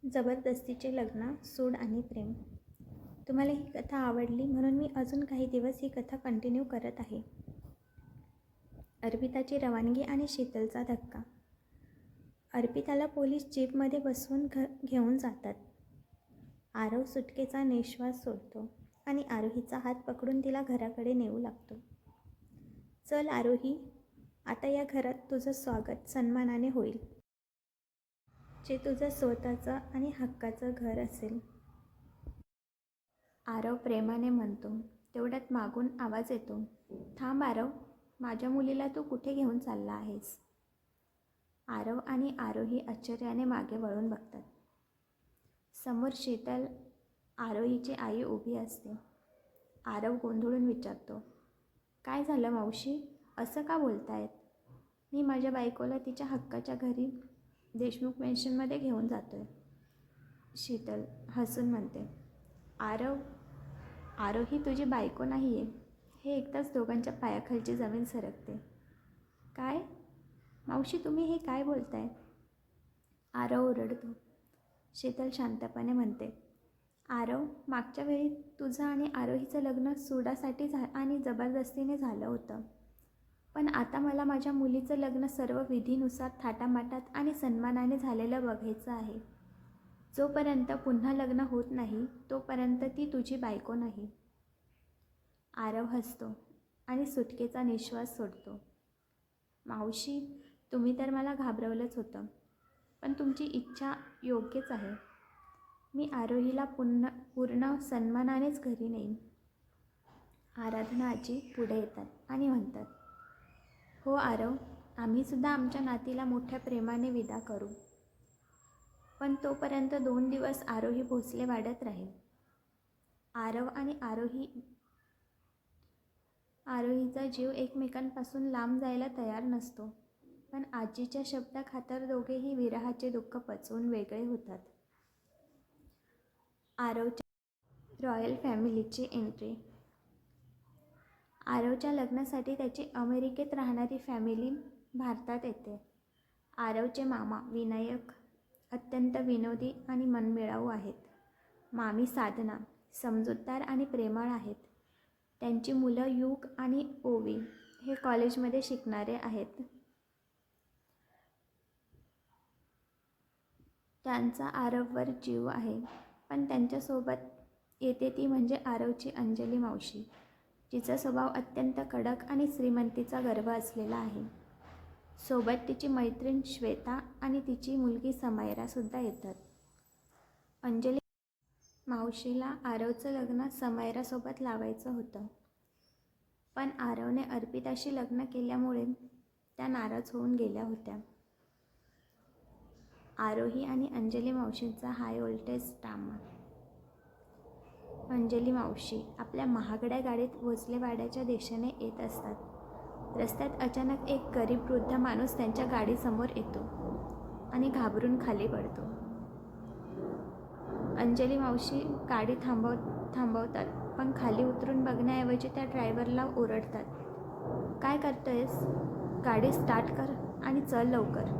जबरदस्तीचे लग्न, सूड आणि प्रेम. तुम्हाला ही कथा आवडली म्हणून मी अजून काही दिवस ही कथा कंटिन्यू करत आहे. अर्पिताची रवानगी आणि शीतलचा धक्का. अर्पिताला पोलीस जीपमध्ये बसवून घेऊन जातात. आरव सुटकेचा निश्वास सोडतो आणि आरोहीचा हात पकडून तिला घराकडे नेऊ लागतो. चल आरोही, आता या घरात तुझं स्वागत सन्मानाने होईल, जे तुझं स्वतःचं आणि हक्काचं घर असेल. आरव प्रेमाने म्हणतो. तेवढ्यात मागून आवाज येतो. थांब आरव, माझ्या मुलीला तू कुठे घेऊन चालला आहेस? आरव आणि आरोही आश्चर्याने मागे वळून बघतात. समोर शीतल, आरोहीची आई उभी असते. आरव गोंधळून विचारतो, काय झालं मावशी, असं का बोलतायत? मी माझ्या बायकोला तिच्या हक्काच्या घरी देशमुख मेन्शनमध्ये घेऊन जातोय. शीतल हसून म्हणते. आरोही तुझी बायको नाही आहे. हे एकदाच दोघांच्या पायाखालची जमीन सरकते. काय मावशी, तुम्ही हे काय बोलताय? आरव ओरडतो. शीतल शांतपणे म्हणते. आरव, मागच्या वेळी तुझं आणि आरोहीचं लग्न सुडासाठी आणि जबरदस्तीने झालं होतं. पण आता मला माझ्या मुलीचं लग्न सर्व विधीनुसार थाटामाटात आणि सन्मानाने झालेलं बघायचं आहे. जोपर्यंत पुन्हा लग्न होत नाही तोपर्यंत ती तुझी बायको नाही. आरव हसतो आणि सुटकेचा निश्वास सोडतो. मावशी, तुम्ही तर मला घाबरवलंच होतं, पण तुमची इच्छा योग्यच आहे. मी आरोहीला पूर्ण सन्मानानेच घरी नेईन. आराधना आजी पुढे येतात आणि म्हणतात. हो आरव, आम्हीसुद्धा आमच्या नातीला मोठ्या प्रेमाने विदा करू. पण तोपर्यंत 2 दिवस आरोही भोसले वाड्यात राहील. आरव आणि आरोहीचा जीव एकमेकांपासून लांब जायला तयार नसतो, पण आजीच्या शब्दाखातर दोघेही विरहाचे दुःख पचवून वेगळे होतात. आरवच्या रॉयल फॅमिलीची एंट्री. आरवच्या लग्नासाठी त्याची अमेरिकेत राहणारी फॅमिली भारतात येते. आरवचे मामा विनायक अत्यंत विनोदी आणि मनमिळावू आहेत. मामी साधना समजूतदार आणि प्रेमळ आहेत. त्यांची मुलं युग आणि ओवी हे कॉलेजमध्ये शिकणारे आहेत. त्यांचा आरववर जीव आहे, पण त्यांच्यासोबत येते ती म्हणजे आरवची अंजली मावशी, जिचा स्वभाव अत्यंत कडक आणि श्रीमंतीचा गर्व असलेला आहे. सोबत तिची मैत्रीण श्वेता आणि तिची मुलगी समायरासुद्धा येतात. अंजली मावशीला आरवचं लग्न समायरासोबत लावायचं होतं, पण आरवने अर्पिताशी लग्न केल्यामुळे त्या नाराज होऊन गेल्या होत्या. आरोही आणि अंजली मावशींचा हाय व्होल्टेज ड्रामा. अंजली मावशी आपल्या महागड्या गाडीत भोसलेवाड्याच्या दिशेने येत असतात. रस्त्यात अचानक एक गरीब वृद्ध माणूस त्यांच्या गाडीसमोर येतो आणि घाबरून खाली पडतो. अंजली मावशी गाडी थांबवतात, पण खाली उतरून बघण्याऐवजी त्या ड्रायव्हरला ओरडतात. काय करतोयस? गाडी स्टार्ट कर आणि चल लवकर.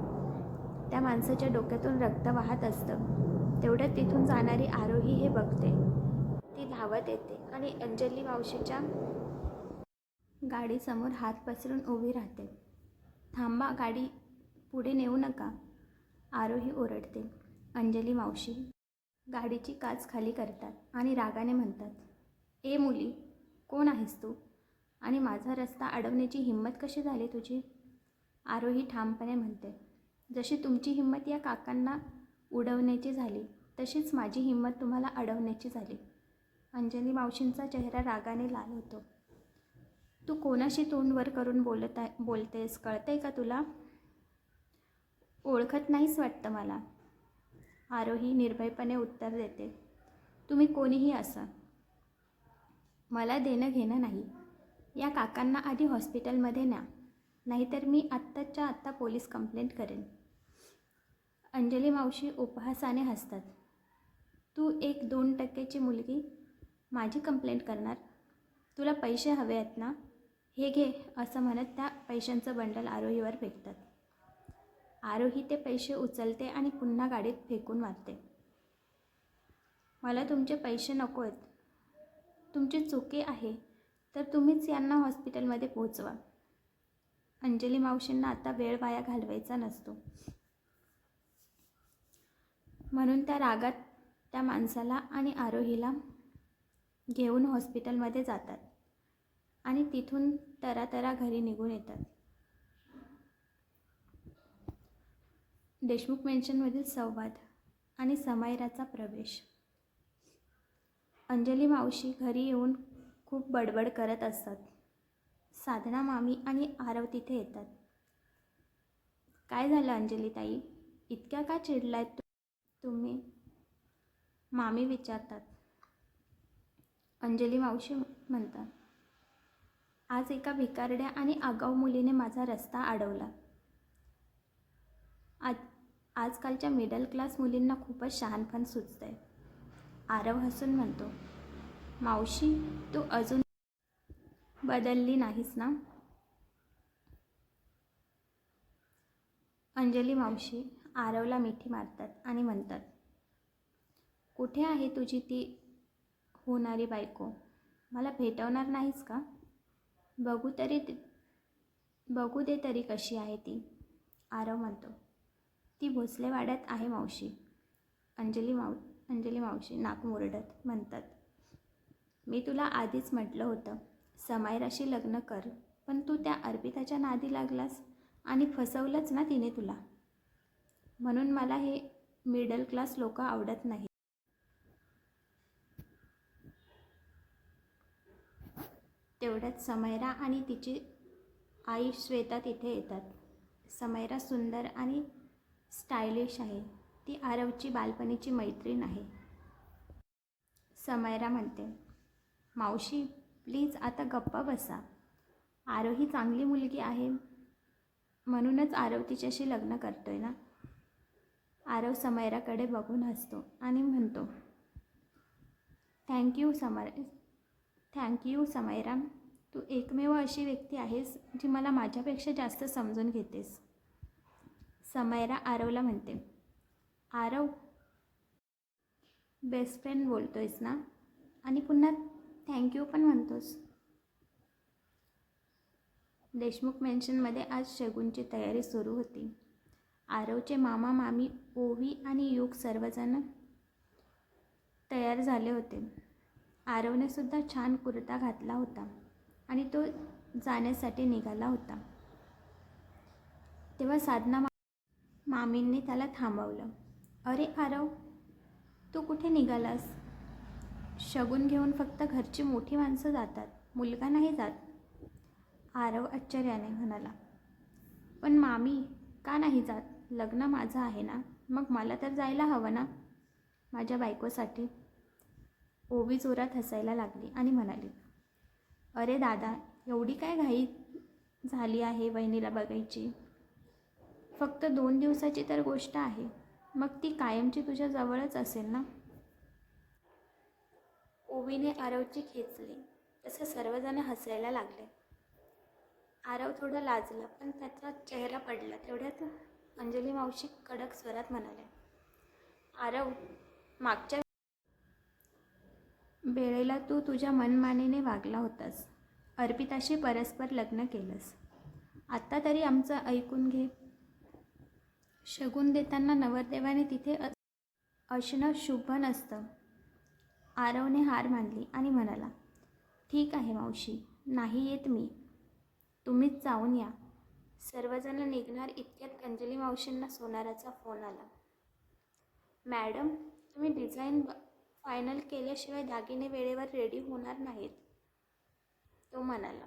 त्या माणसाच्या डोक्यातून रक्त वाहत असतं. तेवढ्यात तिथून जाणारी आरोही हे बघते. ती धावत येते आणि अंजली मावशीच्या गाडीसमोर हात पसरून उभी राहते. थांबा, गाडी पुढे नेऊ नका, आरोही ओरडते. अंजली मावशी गाडीची काच खाली करतात आणि रागाने म्हणतात. ए मुली, कोण आहेस तू आणि माझा रस्ता अडवण्याची हिंमत कशी झाली तुझी? आरोही ठामपणे म्हणते. जशी तुमची हिंमत या काकांना उडवण्याची झाली, तशीच माझी हिंमत तुम्हाला अडवण्याची झाली. अंजली मावशींचा चेहरा रागाने लाल होतो. तू कोणाशी तोंड वर करून बोलतेस, कळतंय का तुला? ओळखत नाहीस वाटतं मला, आरोही निर्भयपणे उत्तर देते. तुम्ही कोणीही असा, मला देणं घेणं नाही. या काकांना आधी हॉस्पिटलमध्ये न्या, नाहीतर मी आत्ताच्या आत्ता पोलीस कंप्लेंट करेन. अंजली मावशी उपहासाने हसतात. तू एक 2% मुलगी माझी कंप्लेंट करणार? तुला पैसे हवे आहेत ना? हे घे, असं म्हणत त्या पैशांचं बंडल आरोहीवर फेकतात. आरोही ते पैसे उचलते आणि पुन्हा गाडीत फेकून मारते. मला तुमचे पैसे नको आहेत. तुमची चुकी आहे तर तुम्हीच यांना हॉस्पिटलमध्ये पोहोचवा. अंजली मावशींना आता वेळ वाया घालवायचा नसतो. म्हणून त्या रागात त्या माणसाला आणि आरोहीला घेऊन हॉस्पिटलमध्ये जातात आणि तिथून तरातरा घरी निघून येतात. देशमुख मेन्शनमधील संवाद आणि समायराचा प्रवेश. अंजली मावशी घरी येऊन खूप बडबड करत असतात. साधना मामी आणि आरव तिथे येतात. काय झालं अंजली ताई, इतक्या का चिडलायत तुम्ही? मामी विचारतात. अंजली मावशी म्हणतात, आज एका भिकारड्या आणि आगाऊ मुलीने माझा रस्ता अडवला. आजकालच्या मिडल क्लास मुलींना खूपच शहाणपण सुचतंय. आरव हसून म्हणतो, मावशी तू अजून बदलली नाहीस ना? अंजली मावशी आरवला मिठी मारतात आणि म्हणतात, कुठे आहे तुझी ती होणारी बायको? मला भेटवणार नाहीस का? बघू दे तरी कशी आहे ती. आरव म्हणतो, ती भोसलेवाड्यात आहे मावशी. अंजली मावशी नाक मुरडत म्हणतात, मी तुला आधीच म्हटलं होतं समायराशी लग्न कर, पण तू त्या अर्पिताच्या नादी लागलास आणि फसवलंच ना तिने तुला. म्हणून मला हे मिडल क्लास लोक आवडत नाही. तेवढ्यात समायरा आणि तिची आई श्वेता तिथे येतात. समायरा सुंदर आणि स्टायलिश आहे. ती आरवची बालपणीची मैत्रीण आहे. समायरा म्हणते, मावशी प्लीज आता गप्पा बसा. आरव ही चांगली मुलगी आहे म्हणूनच आरव तिच्याशी लग्न करतोय ना. आरव समायराकडे बघून हसतो आणि म्हणतो, थँक्यू समायरा. तू एकमेव अशी व्यक्ती आहेस जी मला माझ्यापेक्षा जास्त समजून घेतेस. समायरा आरवला म्हणते, आरव बेस्ट फ्रेंड बोलतोयस ना आणि पुन्हा थँक्यू पण म्हणतोस. देशमुख मेन्शनमध्ये आज शगुनची तयारी सुरू होती. आरवचे मामा मामी ओवी आणि युग सर्वजण तयार झाले होते. आरवने सुद्धा छान कुर्ता घातला होता आणि तो जाण्यासाठी निघाला होता. तेव्हा साधना मामींनी त्याला थांबवलं. अरे आरव, तू कुठे निघालास? शगुन घेऊन फक्त घरची मोठी माणसं जातात, मुलगा नाही जात. आरव आश्चर्याने म्हणाला, पण मामी का नाही जात? लग्न माझं आहे ना, मग मला तर जायला हवं ना माझ्या बायकोसाठी. ओवी जोरात हसायला लागली आणि म्हणाली, अरे दादा, एवढी काय घाई झाली आहे वहिनीला बघायची? फक्त 2 दिवसाची तर गोष्ट आहे, मग ती कायमची तुझ्या जवळच असेल ना. ओवीने आरवची खेचली. तसं सर्वजण हसायला लागले. आरव थोडा लाजला पण त्याचा चेहरा पडला. तेवढ्यात अंजली मावशी कडक स्वरात म्हणाल्या, आरव, मागच्या वेळेला तू तुझ्या मनमानेने वागला होतास. अर्पिताशी परस्पर लग्न केलंस. आत्ता तरी आमचं ऐकून घे. शगुन देताना नवरदेवाने तिथे असणं शुभ नसतं. आरवने हार मानली आणि म्हणाला, ठीक आहे मावशी, नाही येत मी. तुम्हीच जाऊन या. सर्वजण निघणार इतक्यात अंजली मावशींना सोनाराचा फोन आला. मॅडम, तुम्ही डिझाईन फायनल केल्याशिवाय दागिने वेळेवर रेडी होणार नाहीत, तो म्हणाला.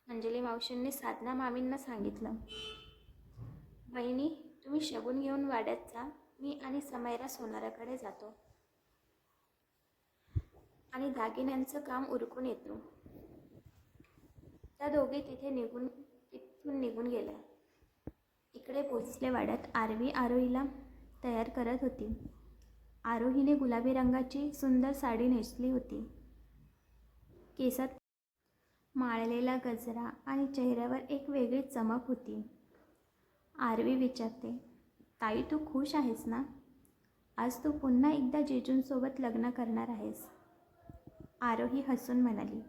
अंजली मावशींनी साधना मामींना सांगितलं, बहिणी तुम्ही शगुन घेऊन वाड्यात जा. मी आणि समायरा सोनाराकडे जातो आणि दागिन्यांचं काम उरकून येतो. त्या दोघे तिथून निघून गेल्या. इकडे भोसले वाड्यात आरवी आरोहीला तयार करत होती. आरोहीने गुलाबी रंगाची सुंदर साडी नेसली होती. केसात माळलेला गजरा आणि चेहऱ्यावर एक वेगळी चमक होती. आरवी विचारते, ताई तू खुश आहेस ना? आज तू पुन्हा एकदा जिजूंसोबत लग्न करणार आहेस. आरोही हसून म्हणाली.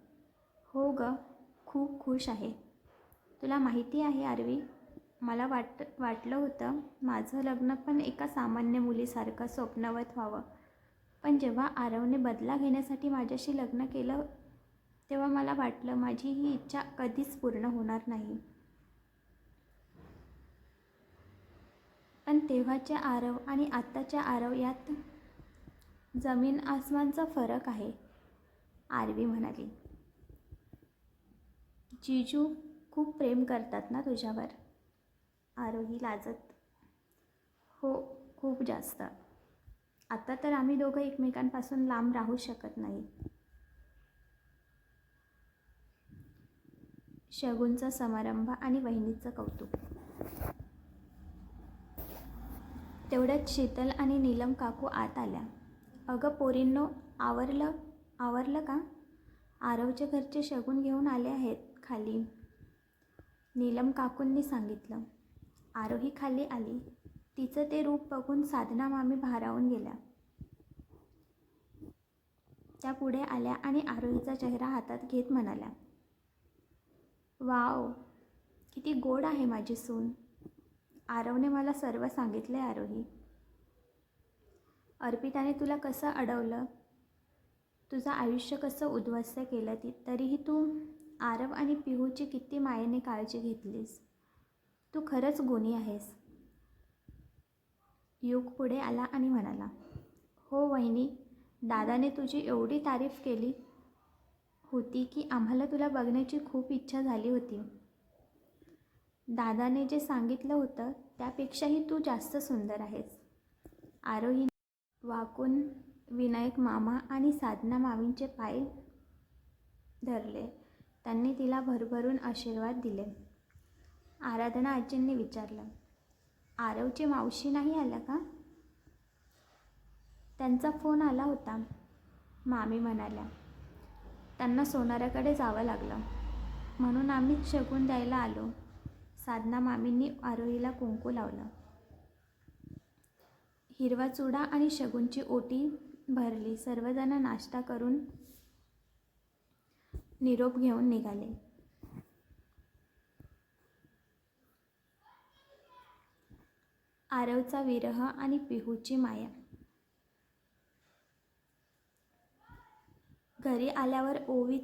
हो ग, खूप खुश आहे. तुला माहिती आहे आरवी, मला वाटलं होतं माझं लग्न पण एका सामान्य मुलीसारखं स्वप्नवत व्हावं. पण जेव्हा आरवने बदला घेण्यासाठी माझ्याशी लग्न केलं तेव्हा मला वाटलं माझी ही इच्छा कधीच पूर्ण होणार नाही. पण तेव्हाच्या आरव आणि आत्ताच्या आरव यात जमीन आसमानचा फरक आहे, आरवी म्हणाली. जिजू खूप प्रेम करतात ना तुझ्यावर? आरोही लाजत. हो, खूप जास्त. आता तर आम्ही दोघं एकमेकांपासून लांब राहू शकत नाही. शगुनचा समारंभ आणि वहिनीचं कौतुक. तेवढ्यात शीतल आणि नीलम काकू आत आल्या. अगं पोरींनो, आवरलं का? आरवच्या घरचे शगुन घेऊन आले आहेत खाली, नीलम काकूंनी सांगितलं. आरोही खाली आली. तिचं ते रूप बघून साधना मामी भारावून गेल्या. त्या पुढे आल्या आणि आरोहीचा चेहरा हातात घेत म्हणाल्या, वाव, किती गोड आहे माझी सून. आरवने मला सर्व सांगितले आरोही. अर्पिताने तुला कसं अडवलं, तुझं आयुष्य कसं उद्ध्वस्त केलं, तरीही तू आरव आणि पिहूची किती मायेने काळजी घेतलीस. तू खरंच गुणी आहेस. युग पुढे आला आणि म्हणाला, हो वहिनी, दादाने तुझी एवढी तारीफ केली होती की आम्हाला तुला बघण्याची खूप इच्छा झाली होती. दादाने जे सांगितलं होतं त्यापेक्षाही तू जास्त सुंदर आहेस. आरोही वाकून विनायक मामा आणि साधना मामींचे पाय धरले. त्यांनी तिला भरभरून आशीर्वाद दिले. आराधना आजींनी विचारलं, आरवची मावशी नाही आल्या का? त्यांचा फोन आला होता, मामी म्हणाल्या. त्यांना सोनाराकडे जावं लागलं म्हणून आम्ही शगुन द्यायला आलो. साधना मामींनी आरोहीला कुंकू लावलं. हिरवा चुडा आणि शगुनची ओटी भरली. सर्वजण नाश्ता करून निरोप घेऊन निघाले. आरवचा विरह आणि पिहूची माया. घरी आल्यावर ओवी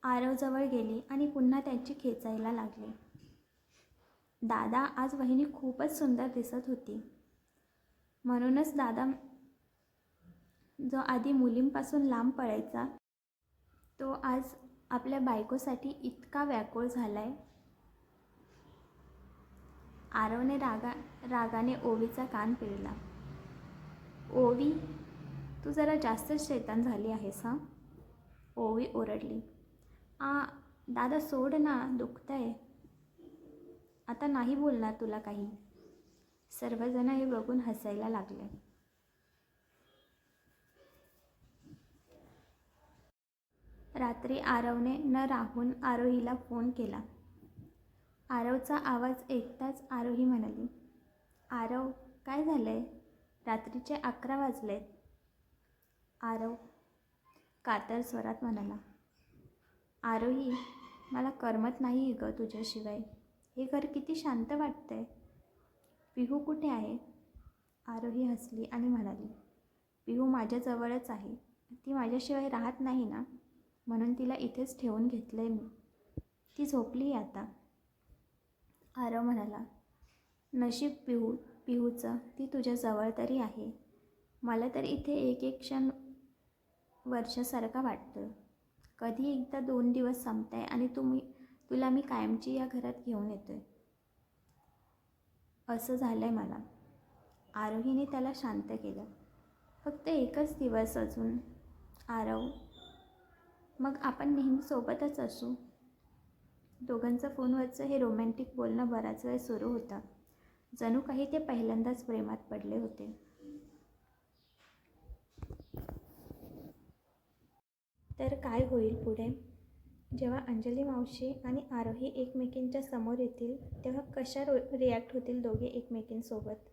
आरवजवळ गेली आणि पुन्हा त्याची खेचायला लागली. दादा, आज वहिनी खूपच सुंदर दिसत होती. म्हणूनच दादा जो आधी मुलींपासून लांब पळायचा तो आज आपल्या बायकोसाठी इतका व्याकुळ झालाय. आरवने रागाने ओवीचा कान पिळला. ओवी, तू जरा जास्तच शैतान झाली आहेस हां, ओवी ओरडली. दादा सोड ना, दुखतंय. आता नाही बोलणार तुला काही. सर्वजण हे बघून हसायला लागले. रात्री आरवने न राहून आरोहीला फोन केला. आरवचा आवाज ऐकताच आरोही म्हणाली, आरव, काय झालंय? रात्रीचे 11 वाजलेत. आरव कातर स्वरात म्हणाला, आरोही, मला करमत नाही ग तुझ्याशिवाय. हे घर किती शांत वाटतंय. पिहू कुठे आहे? आरोही हसली आणि म्हणाली, पिहू माझ्याजवळच आहे. ती माझ्याशिवाय राहत नाही ना, म्हणून तिला इथेच ठेवून घेतलंय मी. ती झोपली आता. आरव म्हणाला, नशीब पिहूचं, ती तुझ्याजवळ तरी आहे. मला तर इथे एक एक क्षण वर्षासारखा वाटतं. कधी एकदा 2 दिवस संपताय आणि तुला मी कायमची या घरात घेऊन येतोय असं झालंय मला. आरोहीने त्याला शांत केलं. फक्त एकच दिवस अजून आरव, मग आपण नेहमी सोबतच असू. दोघांचं फोनवरचं हे रोमॅन्टिक बोलणं बराच वेळ सुरू होतं. जणू काही ते पहिल्यांदाच प्रेमात पडले होते. तर काय होईल पुढे? जेव्हा अंजली मावशी आणि आरोही एकमेकींच्या समोर येतील तेव्हा कशा रिॲक्ट होतील दोघे एकमेकींसोबत?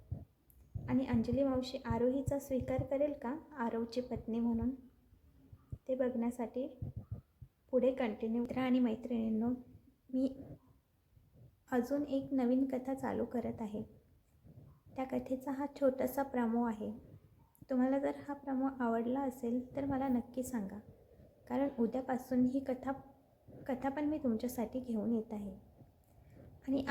आणि अंजली मावशी आरोहीचा स्वीकार करेल का आरवची पत्नी म्हणून? ते बघण्यासाठी पुढे कंटिन्यू. मित्र आणि मैत्रिणींनो, मी अजून एक नवीन कथा चालू करत आहे. त्या कथेचा हा छोटासा प्रोमो आहे. तुम्हाला जर हा प्रोमो आवडला असेल तर मला नक्की सांगा, कारण उद्यापासून ही कथा पण मी तुमच्यासाठी घेऊन येत आहे. आणि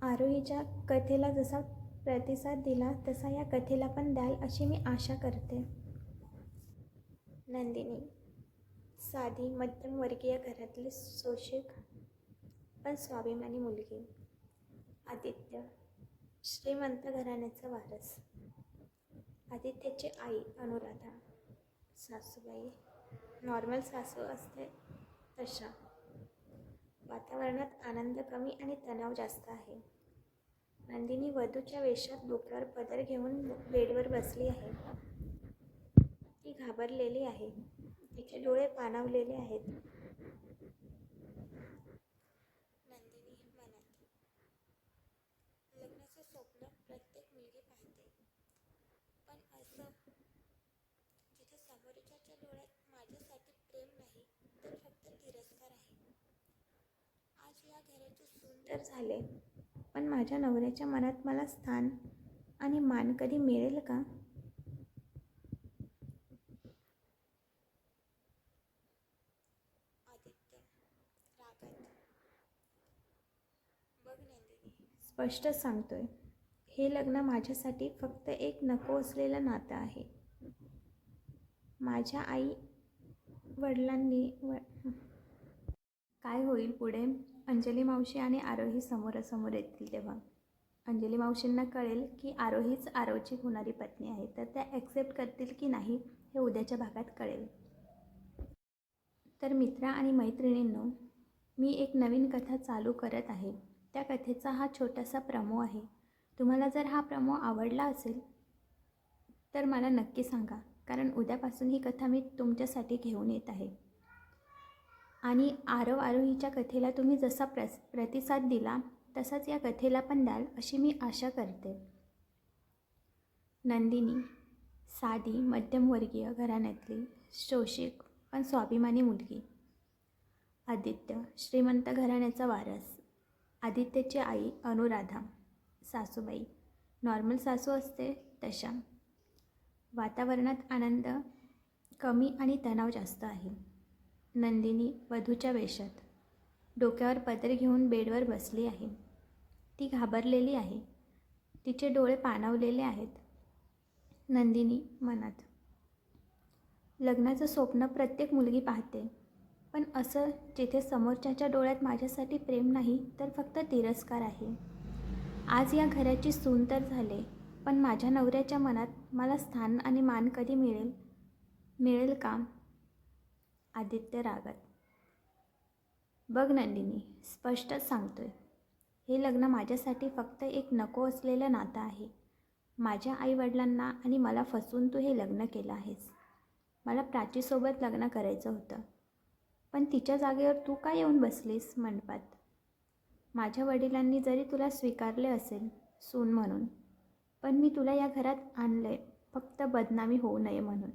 आरोहीच्या कथेला जसा प्रतिसाद दिला तसा या कथेला पण द्याल अशी मी आशा करते. नंदिनी साधी मध्यमवर्गीय घरातली शोषिक पण स्वाभिमानी मुलगी. आदित्य श्रीमंत घराण्याचा वारस. आदित्यची आई अनुराधा, सासूबाई नॉर्मल सासू असते तशा. वातावरणात आनंद कमी आणि तणाव जास्त आहे. नंदिनी वधूच्या वेशात डोक्यावर पदर घेऊन बेडवर बसली आहे. ती घाबरलेली आहे. तिचे डोळे पाणावलेले आहेत. नंदिनी मनात, लग्नाचं स्वप्न प्रत्येक मुलगी पाहते, पण असं जिथे समोरच्याच्या डोळ्यात माझ्यासाठी प्रेम नाही तर फक्त तिरस्कार आहे. आज या घराची सून तर झाले, पण माझ्या नवऱ्याच्या मनात मला स्थान आणि मान कधी मिळेल का? आदित्य रागात, बघ नंदिनी, स्पष्ट सांगतोय, हे लग्न माझ्यासाठी फक्त एक नको असलेलं नातं आहे. माझ्या आई वडिलांनी काय होईल पुढे? अंजली मावशी आणि आरोही समोरासमोर येतील तेव्हा अंजली मावशींना कळेल की आरोहीच आरवची होणारी पत्नी आहे. तर त्या ॲक्सेप्ट करतील की नाही हे उद्याच्या भागात कळेल. तर मित्र आणि मैत्रिणींनो, मी एक नवीन कथा चालू करत आहे. त्या कथेचा हा छोटासा प्रोमो आहे. तुम्हाला जर हा प्रोमो आवडला असेल तर मला नक्की सांगा, कारण उद्यापासून ही कथा मी तुमच्यासाठी घेऊन येत आहे. आणि आरोहीच्या कथेला तुम्ही जसा प्रतिसाद दिला तसाच या कथेला पण द्याल अशी मी आशा करते. नंदिनी साधी मध्यमवर्गीय घराण्यातली शोषिक पण स्वाभिमानी मुलगी. आदित्य श्रीमंत घराण्याचा वारस. आदित्यची आई अनुराधा, सासूबाई नॉर्मल सासू असते तशा. वातावरणात आनंद कमी आणि तणाव जास्त आहे. नंदिनी वधूच्या वेशात डोक्यावर पदर घेऊन बेडवर बसली आहे. ती घाबरलेली आहे. तिचे डोळे पाणावलेले आहेत. नंदिनी मनात, लग्नाचं स्वप्न प्रत्येक मुलगी पाहते, पण असं जिथे समोरच्याच्या डोळ्यात माझ्यासाठी प्रेम नाही तर फक्त तिरस्कार आहे. आज या घराची सून तर झाले, पण माझ्या नवऱ्याच्या मनात मला स्थान आणि मान कधी मिळेल का? आदित्य रागात, बघ नंदिनी, स्पष्टच सांगतोय, हे लग्न माझ्यासाठी फक्त एक नको असलेलं नातं आहे. माझ्या आईवडिलांना आणि मला फसवून तू हे लग्न केलं आहेस. मला प्राचीसोबत लग्न करायचं होतं, पण तिच्या जागेवर तू का येऊन बसलीस मंडपात? माझ्या वडिलांनी जरी तुला स्वीकारले असेल सून म्हणून, पण मी तुला या घरात आणलं आहे फक्त बदनामी होऊ नये म्हणून.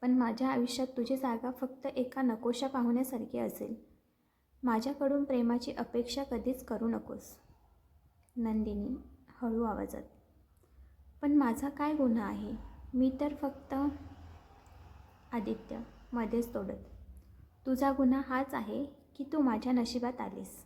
पण माझ्या आयुष्यात तुझी जागा फक्त एका नकोशा पाहुण्यासारखी असेल. माझ्याकडून प्रेमाची अपेक्षा कधीच करू नकोस. नंदिनी हळू आवाजात, पण माझा काय गुन्हा आहे? मी तर फक्त. आदित्य मध्येच तोडत, तुझा गुन्हा हाच आहे की तू माझ्या नशिबात आलीस.